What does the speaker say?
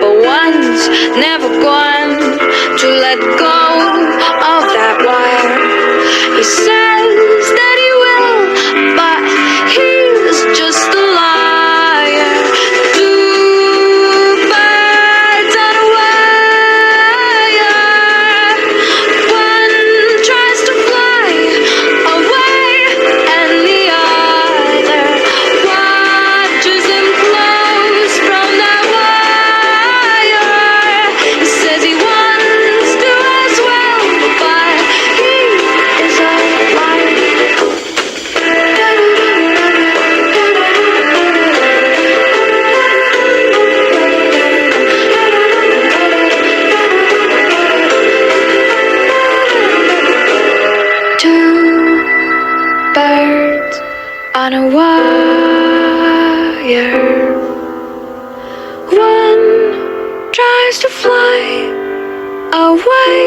but one's never going to let go of that wire. He says that he will, but he's just a liar. Two birds on a wire. One tries to fly away, and the other watches him close from that wire. He says he wants to as well, but he is a liar. Two birds on a wire. One tries to fly away,